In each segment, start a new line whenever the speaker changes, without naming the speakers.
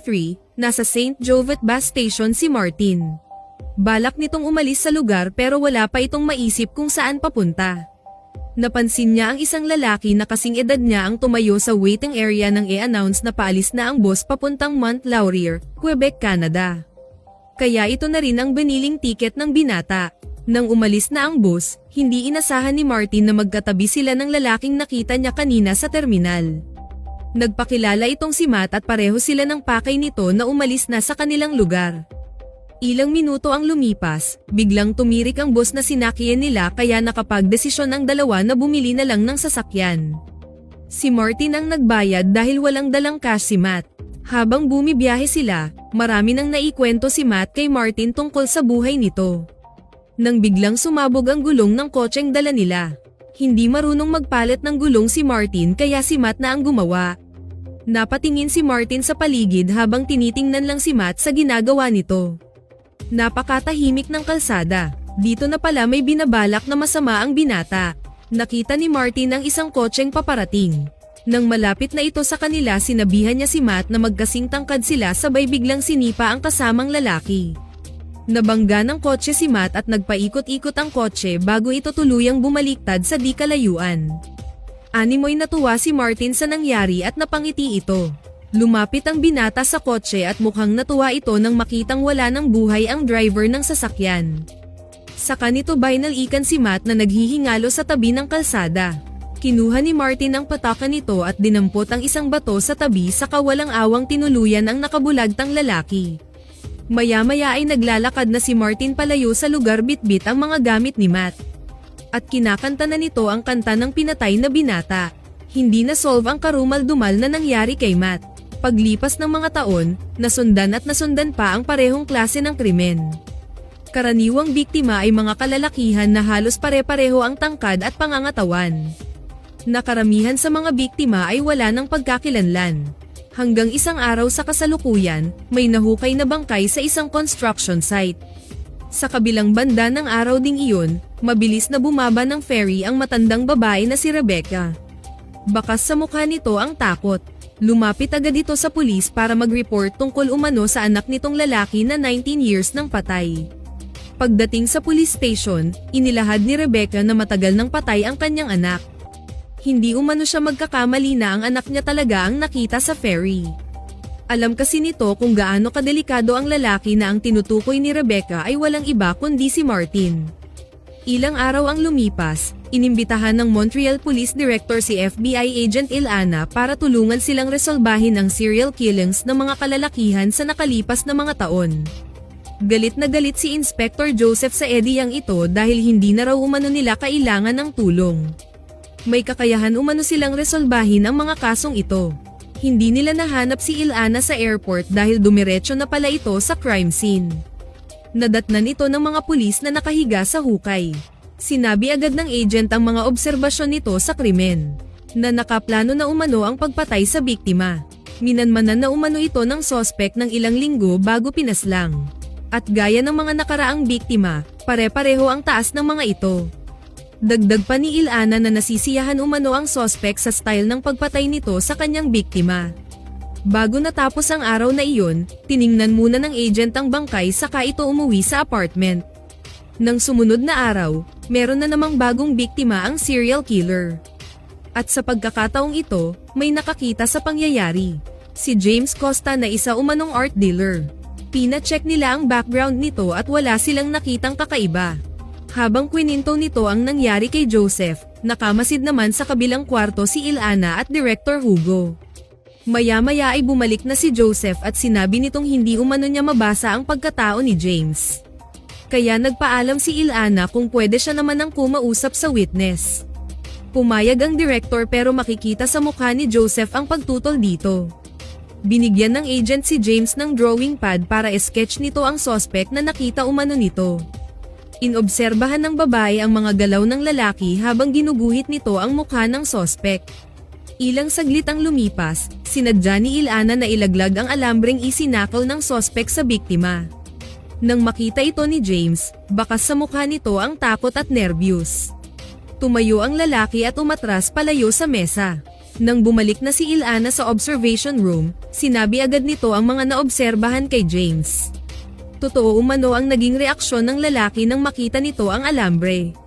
3, nasa St. Jovet Bus Station si Martin. Balak nitong umalis sa lugar pero wala pa itong maisip kung saan papunta. Napansin niya ang isang lalaki na kasing edad niya ang tumayo sa waiting area nang i-announce na paalis na ang bus papuntang Mont Laurier, Quebec, Canada. Kaya ito na rin ang biniling tiket ng binata. Nang umalis na ang bus, hindi inasahan ni Martin na magkatabi sila ng lalaking nakita niya kanina sa terminal. Nagpakilala itong si Matt at pareho sila ng pakay nito na umalis na sa kanilang lugar. Ilang minuto ang lumipas, biglang tumirik ang bus na sinakyan nila kaya nakapagdesisyon ang dalawa na bumili na lang ng sasakyan. Si Martin ang nagbayad dahil walang dalang cash si Matt. Habang bumibiyahe sila, marami nang naikwento si Matt kay Martin tungkol sa buhay nito. Nang biglang sumabog ang gulong ng kotseng dala nila. Hindi marunong magpalit ng gulong si Martin kaya si Matt na ang gumawa. Napatingin si Martin sa paligid habang tinitingnan lang si Matt sa ginagawa nito. Napakatahimik ng kalsada. Dito na pala may binabalak na masama ang binata. Nakita ni Martin ang isang kotseng paparating. Nang malapit na ito sa kanila, sinabihan niya si Matt na magkasing tangkad sila sabay biglang sinipa ang kasamang lalaki. Nabangga ng kotse si Matt at nagpaikot-ikot ang kotse bago ito tuluyang bumaliktad sa di kalayuan. Animoy natuwa si Martin sa nangyari at napangiti ito. Lumapit ang binata sa kotse at mukhang natuwa ito nang makitang wala ng buhay ang driver ng sasakyan. Saka nito binalikan si Matt na naghihingalo sa tabi ng kalsada. Kinuha ni Martin ang patakan nito at dinampot ang isang bato sa tabi saka walang awang tinuluyan ang nakabulagtang lalaki. Maya-maya ay naglalakad na si Martin palayo sa lugar bitbit ang mga gamit ni Matt. At kinakanta na nito ang kanta ng pinatay na binata. Hindi na-solve ang karumal-dumal na nangyari kay Matt. Paglipas ng mga taon, nasundan pa ang parehong klase ng krimen. Karaniwang biktima ay mga kalalakihan na halos pare-pareho ang tangkad at pangangatawan. Nakaramihan sa mga biktima ay wala ng pagkakilanlan. Hanggang isang araw sa kasalukuyan, may nahukay na bangkay sa isang construction site. Sa kabilang banda ng araw ding iyon, mabilis na bumaba ng ferry ang matandang babae na si Rebecca. Bakas sa mukha nito ang takot. Lumapit agad ito sa pulis para mag-report tungkol umano sa anak nitong lalaki na 19 years nang patay. Pagdating sa police station, inilahad ni Rebecca na matagal nang patay ang kanyang anak. Hindi umano siya magkakamali na ang anak niya talaga ang nakita sa ferry. Alam kasi nito kung gaano kadelikado ang lalaki na ang tinutukoy ni Rebecca ay walang iba kundi si Martin. Ilang araw ang lumipas, inimbitahan ng Montreal Police Director si FBI Agent Ilana para tulungan silang resolbahin ang serial killings ng mga kalalakihan sa nakalipas na mga taon. Galit na galit si Inspector Joseph sa ediyang ito dahil hindi na raw umano nila kailangan ng tulong. May kakayahan umano silang resolbahin ang mga kasong ito. Hindi nila nahanap si Ilana sa airport dahil dumiretso na pala ito sa crime scene. Nadatnan ito ng mga pulis na nakahiga sa hukay. Sinabi agad ng agent ang mga obserbasyon nito sa krimen. Na nakaplano na umano ang pagpatay sa biktima. Minanmanan na umano ito ng sospek ng ilang linggo bago pinaslang. At gaya ng mga nakaraang biktima, pare-pareho ang taas ng mga ito. Dagdag pa ni Ilana na nasisiyahan umano ang sospek sa style ng pagpatay nito sa kanyang biktima. Bago natapos ang araw na iyon, tiningnan muna ng agent ang bangkay saka ito umuwi sa apartment. Nang sumunod na araw, meron na namang bagong biktima ang serial killer. At sa pagkakataong ito, may nakakita sa pangyayari. Si James Costa na isa umanong art dealer. Pina-check nila ang background nito at wala silang nakitang kakaiba. Habang kwininto nito ang nangyari kay Joseph, nakamasid naman sa kabilang kwarto si Ilana at Director Hugo. Maya-maya ay bumalik na si Joseph at sinabi nitong hindi umano niya mabasa ang pagkatao ni James. Kaya nagpaalam si Ilana kung pwede siya naman ang kumausap sa witness. Pumayag ang director pero makikita sa mukha ni Joseph ang pagtutol dito. Binigyan ng agent si James ng drawing pad para sketch nito ang suspect na nakita umano nito. Inobserbahan ng babae ang mga galaw ng lalaki habang ginuguhit nito ang mukha ng suspect. Ilang saglit ang lumipas, sinadya ni Ilana na ilaglag ang alambreng isinakal ng suspect sa biktima. Nang makita ito ni James, bakas sa mukha nito ang takot at nervyos. Tumayo ang lalaki at umatras palayo sa mesa. Nang bumalik na si Ilana sa observation room, sinabi agad nito ang mga naobserbahan kay James. Totoo umano ang naging reaksyon ng lalaki nang makita nito ang alambre.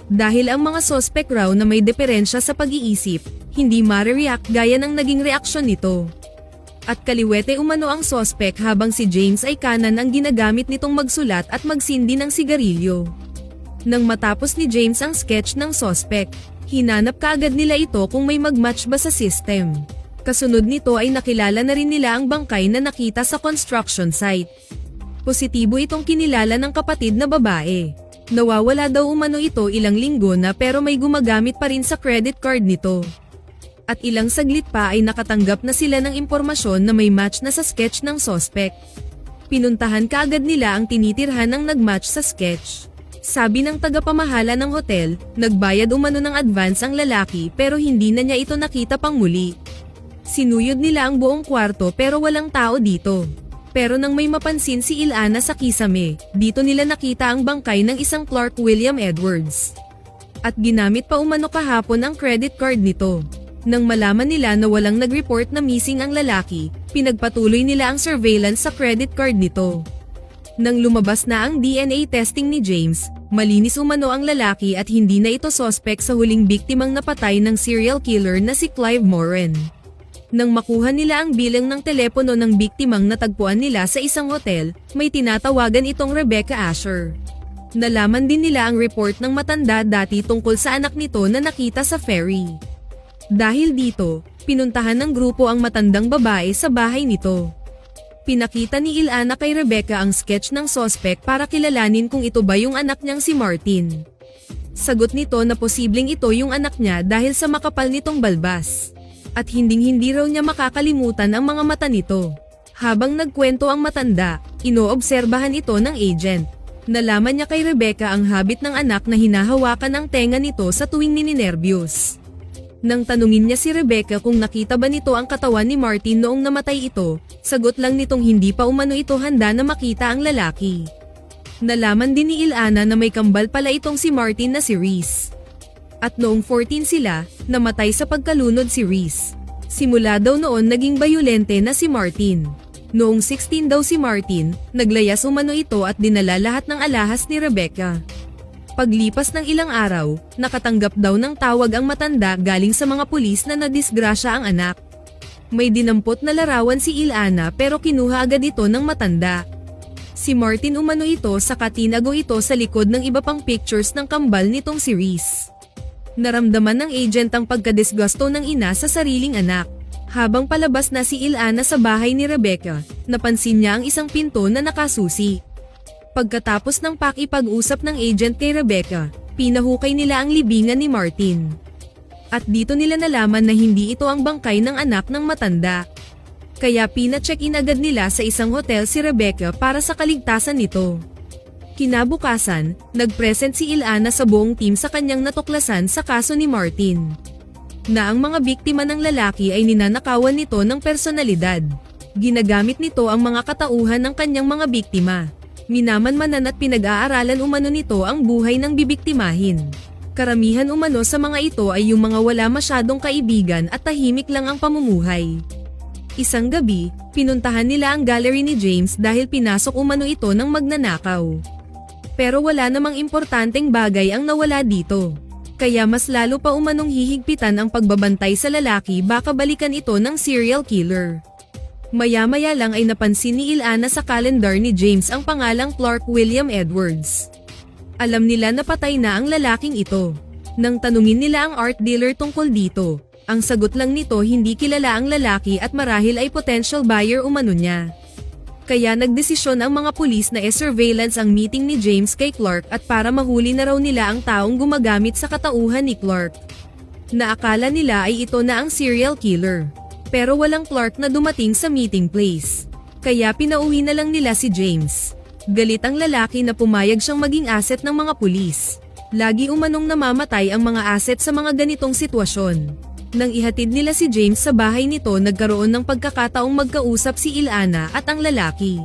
Dahil ang mga sospek raw na may diferensya sa pag-iisip, hindi ma-react gaya ng naging reaksyon nito. At kaliwete umano ang sospek habang si James ay kanan ang ginagamit nitong magsulat at magsindi ng sigarilyo. Nang matapos ni James ang sketch ng sospek, hinanap kaagad nila ito kung may mag-match ba sa system. Kasunod nito ay nakilala na rin nila ang bangkay na nakita sa construction site. Positibo itong kinilala ng kapatid na babae. Nawawala daw umano ito ilang linggo na pero may gumagamit pa rin sa credit card nito. At ilang saglit pa ay nakatanggap na sila ng impormasyon na may match na sa sketch ng suspect. Pinuntahan kaagad nila ang tinitirhan ng nagmatch sa sketch. Sabi ng tagapamahala ng hotel, nagbayad umano ng advance ang lalaki pero hindi na niya ito nakita pang muli. Sinuyod nila ang buong kwarto pero walang tao dito. Pero nang may mapansin si Ilana sa kisame, dito nila nakita ang bangkay ng isang Clark William Edwards. At ginamit pa umano kahapon ang credit card nito. Nang malaman nila na walang nag-report na missing ang lalaki, pinagpatuloy nila ang surveillance sa credit card nito. Nang lumabas na ang DNA testing ni James, malinis umano ang lalaki at hindi na ito suspect sa huling biktimang napatay ng serial killer na si Clive Moran. Nang makuha nila ang bilang ng telepono ng biktimang natagpuan nila sa isang hotel, may tinatawagan itong Rebecca Asher. Nalaman din nila ang report ng matanda dati tungkol sa anak nito na nakita sa ferry. Dahil dito, pinuntahan ng grupo ang matandang babae sa bahay nito. Pinakita ni Ilana kay Rebecca ang sketch ng suspect para kilalanin kung ito ba yung anak niyang si Martin. Sagot nito na posibleng ito yung anak niya dahil sa makapal nitong balbas. At hinding-hindi raw niya makakalimutan ang mga mata nito. Habang nagkwento ang matanda, inoobserbahan ito ng agent. Nalaman niya kay Rebecca ang habit ng anak na hinahawakan ang tenga nito sa tuwing nininervyos. Nang tanungin niya si Rebecca kung nakita ba nito ang katawan ni Martin noong namatay ito, sagot lang nitong hindi pa umano ito handa na makita ang lalaki. Nalaman din ni Ilana na may kambal pala itong si Martin na si Reese. At noong 14 sila, namatay sa pagkalunod si Reese. Simula daw noon naging bayolente na si Martin. Noong 16 daw si Martin, naglayas umano ito at dinala lahat ng alahas ni Rebecca. Paglipas ng ilang araw, nakatanggap daw ng tawag ang matanda galing sa mga pulis na nadisgrasya ang anak. May dinampot na larawan si Ilana pero kinuha agad ito ng matanda. Si Martin umano ito saka tinago ito sa likod ng iba pang pictures ng kambal nitong si Reese. Naramdaman ng agent ang pagkadisgusto ng ina sa sariling anak. Habang palabas na si Ilana sa bahay ni Rebecca, napansin niya ang isang pinto na nakasusi. Pagkatapos ng pakipag-usap ng agent kay Rebecca, pinahukay nila ang libingan ni Martin. At dito nila nalaman na hindi ito ang bangkay ng anak ng matanda. Kaya pina-check-in agad nila sa isang hotel si Rebecca para sa kaligtasan nito. Kinabukasan, nag-present si Ilana sa buong team sa kanyang natuklasan sa kaso ni Martin. Na ang mga biktima ng lalaki ay ninanakawan nito ng personalidad. Ginagamit nito ang mga katauhan ng kanyang mga biktima. Minamanmanan at pinag-aaralan umano nito ang buhay ng bibiktimahin. Karamihan umano sa mga ito ay yung mga wala masyadong kaibigan at tahimik lang ang pamumuhay. Isang gabi, pinuntahan nila ang gallery ni James dahil pinasok umano ito ng magnanakaw. Pero wala namang importanteng bagay ang nawala dito. Kaya mas lalo pa umanong hihigpitan ang pagbabantay sa lalaki baka balikan ito ng serial killer. Maya-maya lang ay napansin ni Ilana sa kalendar ni James ang pangalang Clark William Edwards. Alam nila na patay na ang lalaking ito. Nang tanungin nila ang art dealer tungkol dito, ang sagot lang nito hindi kilala ang lalaki at marahil ay potential buyer umano niya. Kaya nagdesisyon ang mga pulis na e-surveillance ang meeting ni James kay Clark at para mahuli na raw nila ang taong gumagamit sa katauhan ni Clark. Naakala nila ay ito na ang serial killer. Pero walang Clark na dumating sa meeting place. Kaya pinauwi na lang nila si James. Galit ang lalaki na pumayag siyang maging asset ng mga pulis. Lagi umanong namamatay ang mga asset sa mga ganitong sitwasyon. Nang ihatid nila si James sa bahay nito, nagkaroon ng pagkakataong magkausap si Ilana at ang lalaki.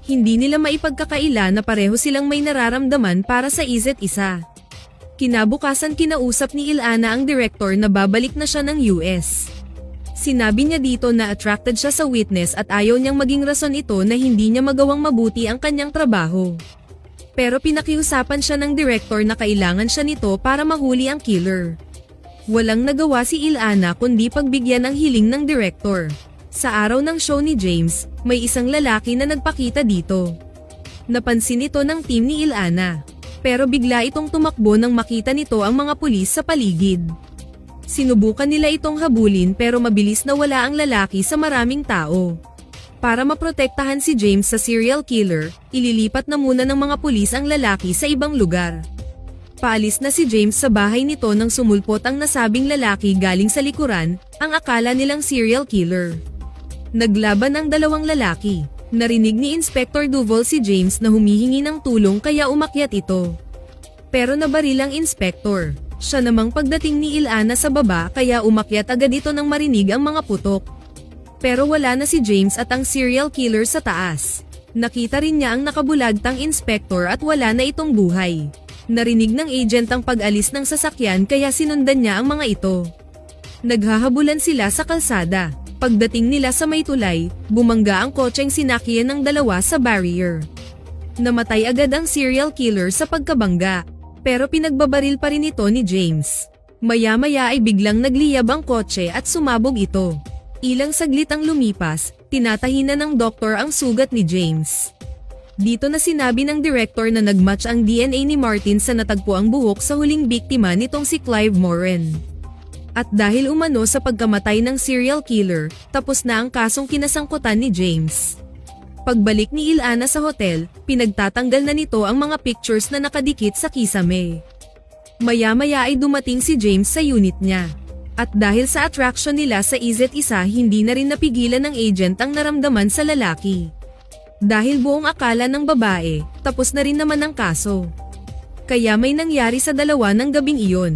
Hindi nila maipagkakaila na pareho silang may nararamdaman para sa isa't isa. Kinabukasan kinausap ni Ilana ang director na babalik na siya ng US. Sinabi niya dito na attracted siya sa witness at ayaw niyang maging rason ito na hindi niya magawang mabuti ang kanyang trabaho. Pero pinakiusapan siya ng director na kailangan siya nito para mahuli ang killer. Walang nagawa si Ilana kundi pagbigyan ang hiling ng director. Sa araw ng show ni James, may isang lalaki na nagpakita dito. Napansin ito ng team ni Ilana. Pero bigla itong tumakbo nang makita nito ang mga pulis sa paligid. Sinubukan nila itong habulin pero mabilis na wala ang lalaki sa maraming tao. Para maprotektahan si James sa serial killer, ililipat na muna ng mga pulis ang lalaki sa ibang lugar. Paalis na si James sa bahay nito nang sumulpot ang nasabing lalaki galing sa likuran, ang akala nilang serial killer. Naglaban ang dalawang lalaki. Narinig ni Inspector Duval si James na humihingi ng tulong kaya umakyat ito. Pero nabaril ang inspector. Siya namang pagdating ni Ilana sa baba kaya umakyat agad ito nang marinig ang mga putok. Pero wala na si James at ang serial killer sa taas. Nakita rin niya ang nakabulagtang inspector at wala na itong buhay. Narinig ng agent ang pag-alis ng sasakyan kaya sinundan niya ang mga ito. Naghahabulan sila sa kalsada. Pagdating nila sa may tulay, bumangga ang kotseng sinakyan ng dalawa sa barrier. Namatay agad ang serial killer sa pagkabangga, pero pinagbabaril pa rin ito ni James. Maya-maya ay biglang nagliyab ang kotse at sumabog ito. Ilang saglit ang lumipas, tinatahinan ng doktor ang sugat ni James. Dito na sinabi ng director na nagmatch ang DNA ni Martin sa natagpuang buhok sa huling biktima nitong si Clive Moran. At dahil umano sa pagkamatay ng serial killer, tapos na ang kasong kinasangkutan ni James. Pagbalik ni Ilana sa hotel, pinagtatanggal na nito ang mga pictures na nakadikit sa kisame. Maya-maya ay dumating si James sa unit niya. At dahil sa attraction nila sa isa't isa hindi na rin napigilan ng agent ang naramdaman sa lalaki. Dahil buong akala ng babae, tapos na rin naman ang kaso. Kaya may nangyari sa dalawa ng gabing iyon.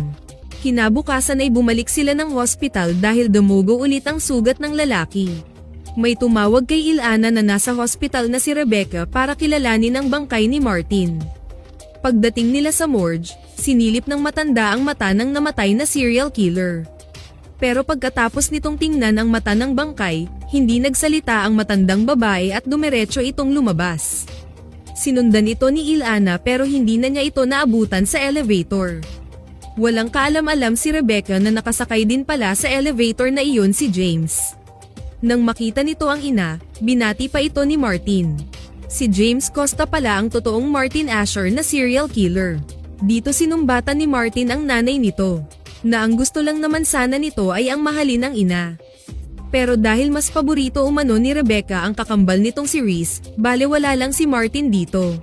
Kinabukasan ay bumalik sila ng hospital dahil dumugo ulit ang sugat ng lalaki. May tumawag kay Ilana na nasa hospital na si Rebecca para kilalanin ang bangkay ni Martin. Pagdating nila sa morgue, sinilip ng matanda ang mata ng namatay na serial killer. Pero pagkatapos nitong tingnan ang mata ng bangkay, hindi nagsalita ang matandang babae at dumiretso itong lumabas. Sinundan ito ni Ilana pero hindi na niya ito naabutan sa elevator. Walang kaalam-alam si Rebecca na nakasakay din pala sa elevator na iyon si James. Nang makita nito ang ina, binati pa ito ni Martin. Si James Costa pala ang totoong Martin Asher na serial killer. Dito sinumbatan ni Martin ang nanay nito, na ang gusto lang naman sana nito ay ang mahalin ng ina. Pero dahil mas paborito umano ni Rebecca ang kakambal nitong si Reese, balewala lang si Martin dito.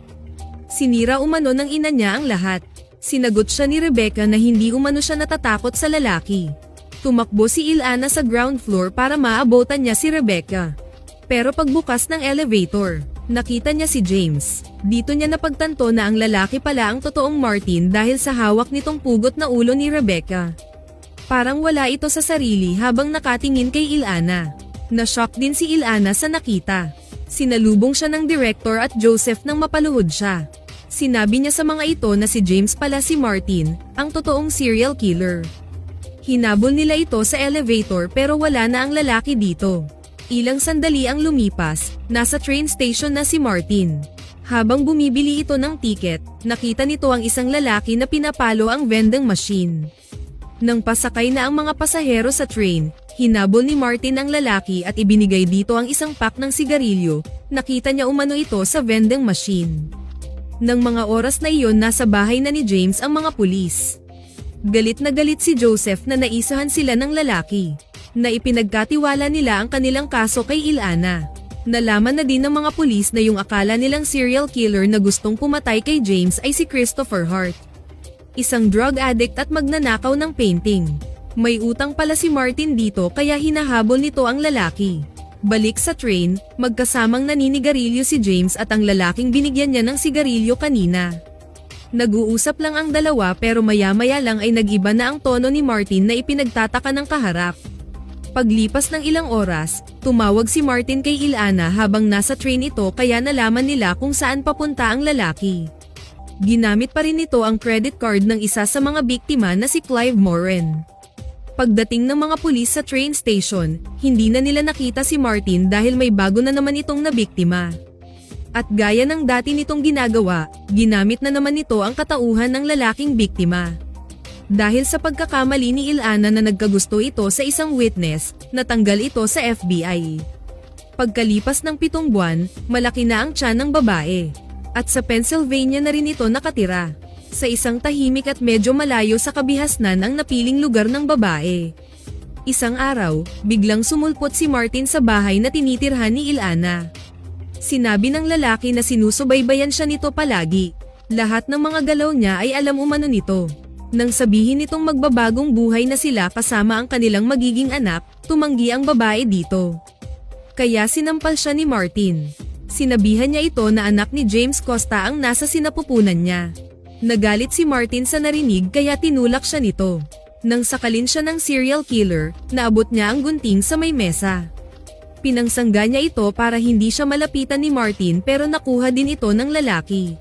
Sinira umano ng ina niya ang lahat. Sinagot siya ni Rebecca na hindi umano siya natatakot sa lalaki. Tumakbo si Ilana sa ground floor para maabotan niya si Rebecca. Pero pagbukas ng elevator, nakita niya si James. Dito niya napagtanto na ang lalaki pala ang totoong Martin dahil sa hawak nitong pugot na ulo ni Rebecca. Parang wala ito sa sarili habang nakatingin kay Ilana. Na-shock din si Ilana sa nakita. Sinalubong siya ng director at Joseph nang mapaluhod siya. Sinabi niya sa mga ito na si James pala si Martin, ang totoong serial killer. Hinabol nila ito sa elevator pero wala na ang lalaki dito. Ilang sandali ang lumipas, nasa train station na si Martin. Habang bumibili ito ng tiket, nakita nito ang isang lalaki na pinapalo ang vending machine. Nang pasakay na ang mga pasahero sa train, hinabol ni Martin ang lalaki at ibinigay dito ang isang pack ng sigarilyo. Nakita niya umano ito sa vending machine. Nang mga oras na iyon nasa bahay na ni James ang mga pulis. Galit na galit si Joseph na naisahan sila ng lalaki. Na ipinagkatiwala nila ang kanilang kaso kay Ilana. Nalaman na din ng mga pulis na yung akala nilang serial killer na gustong pumatay kay James ay si Christopher Hart. Isang drug addict at magnanakaw ng painting. May utang pala si Martin dito kaya hinahabol nito ang lalaki. Balik sa train, magkasamang naninigarilyo si James at ang lalaking binigyan niya ng sigarilyo kanina. Nag-uusap lang ang dalawa pero maya-maya lang ay nag-iba na ang tono ni Martin na ipinagtataka ng kaharap. Paglipas ng ilang oras, tumawag si Martin kay Ilana habang nasa train ito kaya nalaman nila kung saan papunta ang lalaki. Ginamit pa rin nito ang credit card ng isa sa mga biktima na si Clive Moran. Pagdating ng mga pulis sa train station, hindi na nila nakita si Martin dahil may bago na naman itong nabiktima. At gaya ng dati nitong ginagawa, ginamit na naman nito ang katauhan ng lalaking biktima. Dahil sa pagkakamali ni Ilana na nagkagusto ito sa isang witness, natanggal ito sa FBI. Pagkalipas ng 7 buwan, malaki na ang tiyan ng babae. At sa Pennsylvania na rin ito nakatira. Sa isang tahimik at medyo malayo sa kabihasnan ang napiling lugar ng babae. Isang araw, biglang sumulpot si Martin sa bahay na tinitirhan ni Ilana. Sinabi ng lalaki na sinusubaybayan siya nito palagi. Lahat ng mga galaw niya ay alam umano nito. Nang sabihin nitong magbabagong buhay na sila kasama ang kanilang magiging anak, tumanggi ang babae dito. Kaya sinampal siya ni Martin. Sinabihan niya ito na anak ni James Costa ang nasa sinapupunan niya. Nagalit si Martin sa narinig kaya tinulak siya nito. Nang sakalin siya ng serial killer, naabot niya ang gunting sa may mesa. Pinangsangga niya ito para hindi siya malapitan ni Martin pero nakuha din ito ng lalaki.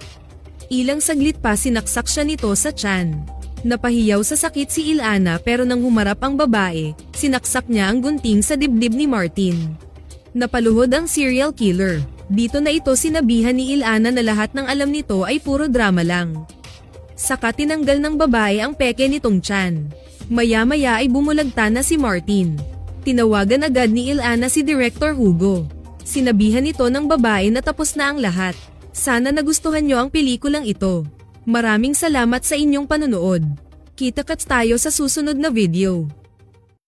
Ilang saglit pa sinaksak siya nito sa tiyan. Napahiyaw sa sakit si Ilana pero nang humarap ang babae, sinaksak niya ang gunting sa dibdib ni Martin. Napaluhod ang serial killer. Dito na ito sinabihan ni Ilana na lahat ng alam nito ay puro drama lang. Saka tinanggal ng babae ang peke nitong tiyan. Maya-maya ay bumulagta na si Martin. Tinawagan agad ni Ilana si Director Hugo. Sinabihan nito ng babae na tapos na ang lahat. Sana nagustuhan niyo ang pelikulang ito. Maraming salamat sa inyong panonood. Kita-kits tayo sa susunod na video.